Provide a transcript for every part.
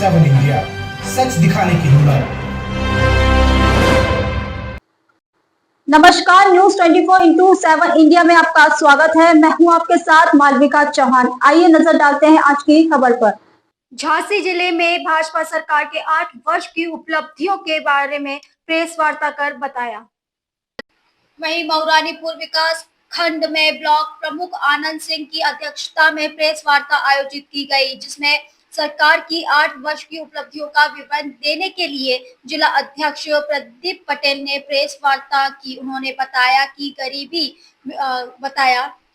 7 India, सच दिखाने की हिम्मत। नमस्कार, न्यूज 24/7 इंडिया में आपका स्वागत है। मैं हूं आपके साथ मालविका चौहान। आइए नजर डालते हैं आज की खबर पर। झांसी जिले में भाजपा सरकार के 8 वर्ष की उपलब्धियों के बारे में प्रेस वार्ता कर बताया। वहीं मऊरानीपुर विकास खंड में ब्लॉक प्रमुख आनंद सिंह की अध्यक्षता में प्रेस वार्ता आयोजित की गई, जिसमें सरकार की 8 वर्ष की उपलब्धियों का विवरण देने के लिए जिला अध्यक्ष प्रदीप पटेल ने प्रेस वार्ता की। उन्होंने बताया कि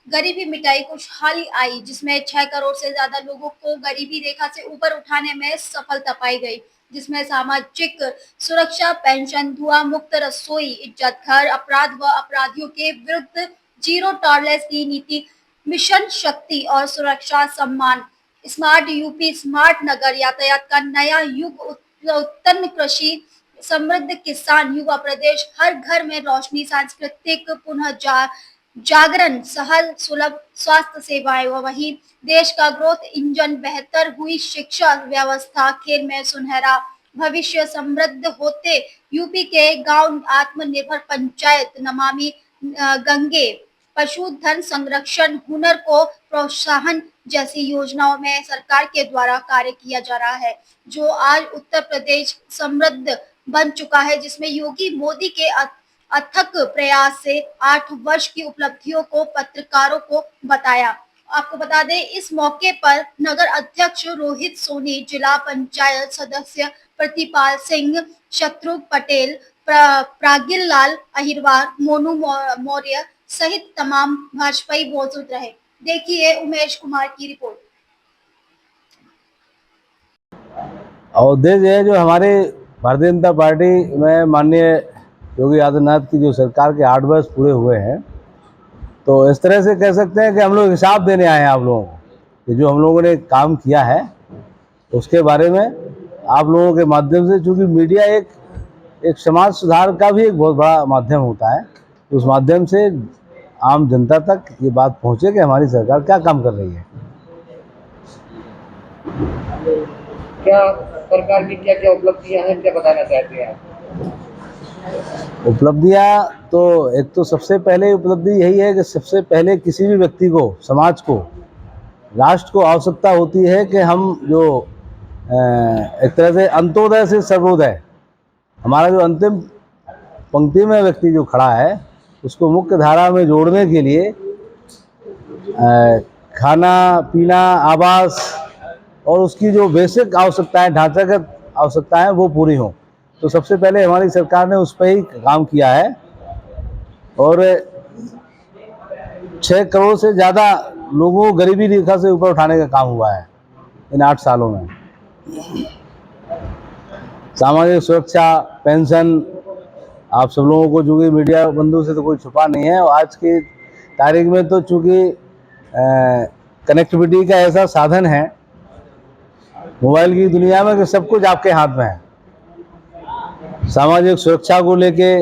गरीबी मिटाई, खुशहाली आई, जिसमें 6 करोड़ से ज्यादा लोगों को गरीबी रेखा से ऊपर उठाने में सफलता पाई गई, जिसमें सामाजिक सुरक्षा, पेंशन, धुआं मुक्त रसोई, इज्जत घर, अपराध व अपराधियों के विरुद्ध जीरो टॉलरेंस की नीति, मिशन शक्ति और सुरक्षा सम्मान, स्मार्ट यूपी, स्मार्ट नगर, यातायात का नया युग, उत्तम कृषि, समृद्ध किसान, युवा प्रदेश, हर घर में रोशनी, सांस्कृतिक पुनः जागरण, सहज सुलभ स्वास्थ्य सेवाएं, वही देश का ग्रोथ इंजन, बेहतर हुई शिक्षा व्यवस्था, खेल में सुनहरा भविष्य, समृद्ध होते यूपी के गांव, आत्मनिर्भर पंचायत, नमामि गंगे, पशुधन संरक्षण, हुनर को प्रोत्साहन जैसी योजनाओं में सरकार के द्वारा कार्य किया जा रहा है, जो आज उत्तर प्रदेश समृद्ध बन चुका है, जिसमें योगी मोदी के अथक प्रयास से 8 वर्ष की उपलब्धियों को पत्रकारों को बताया। आपको बता दें, इस मौके पर नगर अध्यक्ष रोहित सोनी, जिला पंचायत सदस्य प्रतिपाल सिंह, शत्रु पटेल, प्रागिल लाल अहिरवार, मोनू मौर्य सहित तमाम भाजपाई मौजूद रहे। देखिए उमेश कुमार की रिपोर्ट। और उद्देश्य है जो हमारे भारतीय जनता पार्टी में माननीय योगी आदित्यनाथ की जो सरकार के 8 वर्ष पूरे हुए हैं, तो इस तरह से कह सकते हैं कि हम लोग हिसाब देने आए हैं आप लोगों को कि जो हम लोगों ने काम किया है उसके बारे में आप लोगों के माध्यम से, चूँकि मीडिया एक समाज सुधार का भी एक बहुत बड़ा माध्यम होता है, उस माध्यम से आम जनता तक ये बात पहुँचे कि हमारी सरकार क्या काम कर रही है। क्या सरकार की क्या क्या उपलब्धियां हैं, क्या बताना चाहते हैं आप? उपलब्धियां तो एक तो सबसे पहले उपलब्धि यही है कि सबसे पहले किसी भी व्यक्ति को, समाज को, राष्ट्र को आवश्यकता होती है कि हम जो एक तरह से अंत्योदय से सर्वोदय, हमारा जो अंतिम पंक्ति में व्यक्ति जो खड़ा है उसको मुख्य धारा में जोड़ने के लिए खाना पीना, आवास और उसकी जो बेसिक आवश्यकताएं, ढांचागत आवश्यकताएं वो पूरी हों। तो सबसे पहले हमारी सरकार ने उस पर ही काम किया है और 6 करोड़ से ज़्यादा लोगों को गरीबी रेखा से ऊपर उठाने का काम हुआ है इन 8 सालों में। सामाजिक सुरक्षा, पेंशन, आप सब लोगों को, चूँकि मीडिया बंधु से तो कोई छुपा नहीं है, और आज की तारीख में तो चूँकि कनेक्टिविटी का ऐसा साधन है मोबाइल की दुनिया में कि सब कुछ आपके हाथ में है। सामाजिक सुरक्षा को लेके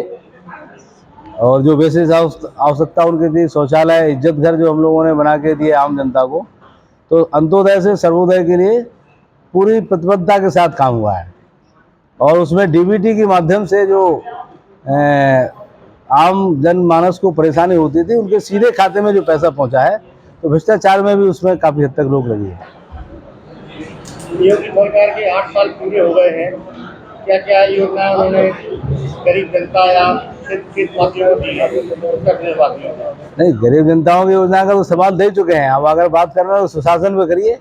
और जो बेसिक आवश्यकता उनके लिए, शौचालय, इज्जत घर जो हम लोगों ने बना के दिए आम जनता को, तो अंत्योदय से सर्वोदय के लिए पूरी प्रतिबद्धता के साथ काम हुआ है। और उसमें डीबीटी के माध्यम से जो आम जनमानस को परेशानी होती थी, उनके सीधे खाते में जो पैसा पहुंचा है, तो भ्रष्टाचार में भी उसमें काफ़ी हद तक रोक लगी है। योगी सरकार के 8 साल पूरे हो गए हैं, क्या क्या योजना उन्होंने गरीब जनता या वासियों को दी है? नहीं, गरीब जनताओं की योजना का तो सवाल दे चुके हैं। अब अगर बात कर रहे हो सुशासन पे करिए,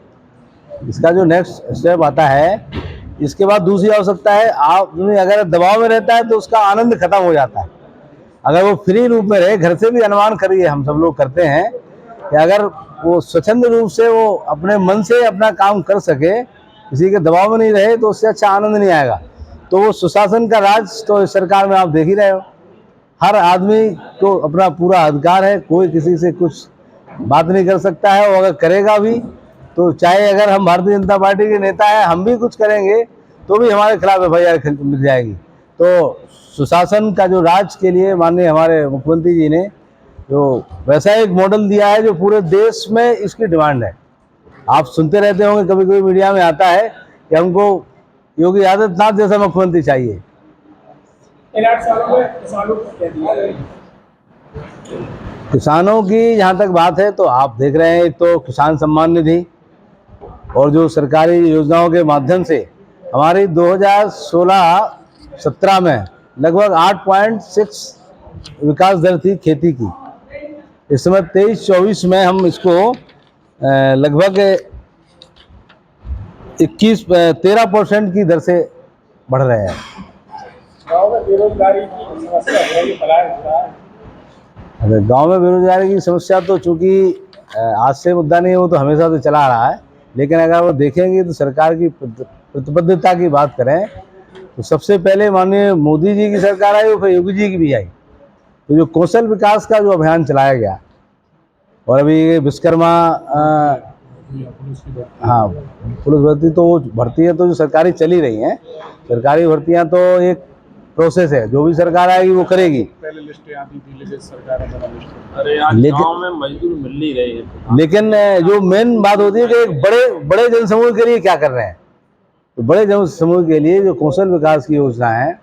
इसका जो नेक्स्ट स्टेप आता है, इसके बाद दूसरी आवश्यकता है, आदमी अगर दबाव में रहता है तो उसका आनंद खत्म हो जाता है। अगर वो फ्री रूप में रहे, घर से भी अनुमान करिए, हम सब लोग करते हैं कि अगर वो स्वच्छंद रूप से वो अपने मन से अपना काम कर सके, किसी के दबाव में नहीं रहे, तो उससे अच्छा आनंद नहीं आएगा। तो वो सुशासन का राज तो इस सरकार में आप देख ही रहे हो। हर आदमी को अपना पूरा अधिकार है, कोई किसी से कुछ बात नहीं कर सकता है, और अगर करेगा भी तो चाहे अगर हम भारतीय जनता पार्टी के नेता हैं, हम भी कुछ करेंगे तो भी हमारे खिलाफ एफआईआर मिल जाएगी। तो सुशासन का जो राज के लिए माननीय हमारे मुख्यमंत्री जी ने जो वैसा एक मॉडल दिया है जो पूरे देश में इसकी डिमांड है। आप सुनते रहते होंगे, कभी कभी मीडिया में आता है कि हमको योगी आदित्यनाथ जैसा मुख्यमंत्री चाहिए। इन 8 सालों में किसानों को क्या दिया है? किसानों की जहाँ तक बात है तो आप देख रहे हैं, एक तो किसान सम्मान निधि और जो सरकारी योजनाओं के माध्यम से हमारी 2016-17 में लगभग 8.6 विकास दर थी खेती की। इस समय 23-24 में हम इसको लगभग 13% की दर से बढ़ रहे हैं। गाँव में बेरोजगारी की समस्या है, ये पलायन हो रहा है। अगर गांव में बेरोजगारी की समस्या तो चूंकि आज से मुद्दा नहीं है, वो तो हमेशा से चला आ रहा है, लेकिन अगर वो देखेंगे तो सरकार की प्रतिबद्धता की बात करें तो सबसे पहले माननीय मोदी जी की सरकार आई, फिर योगी जी की भी आई। तो जो कौशल विकास का जो अभियान चलाया गया और अभी विश्वकर्मा हाँ पुलिस भर्ती तो वो भर्ती है तो जो सरकारी चली रही हैं, सरकारी भर्तियां तो एक प्रोसेस है, जो भी सरकार आएगी वो करेगी। पहले लिस्ट आती थी, लेकिन सरकार बना लिस्ट। अरे यार गाँव में मजदूर मिल नहीं रहे हैं। लेकिन जो मेन बात होती है कि एक बड़े जनसमूह के लिए क्या कर रहे हैं, तो बड़े जनसमूह के लिए जो कौशल विकास की योजना है,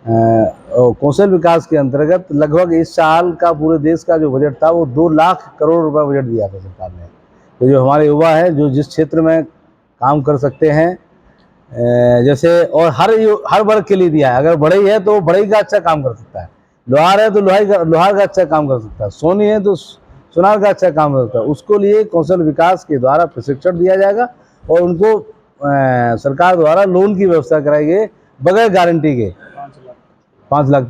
कौशल विकास के अंतर्गत लगभग इस साल का पूरे देश का जो बजट था वो 2 लाख करोड़ रुपए बजट दिया था सरकार ने। तो जो हमारे युवा है जो जिस क्षेत्र में काम कर सकते हैं, जैसे और हर वर्ग के लिए दिया है। अगर बढ़ई है तो बढ़ई का अच्छा काम कर सकता है, लोहार है तो लोहार का अच्छा काम कर सकता है, सोनी है तो सोनार का अच्छा काम कर सकता है। उसको लिए कौशल विकास के द्वारा प्रशिक्षण दिया जाएगा और उनको सरकार द्वारा लोन की व्यवस्था कराई गई बगैर गारंटी के 5 लाख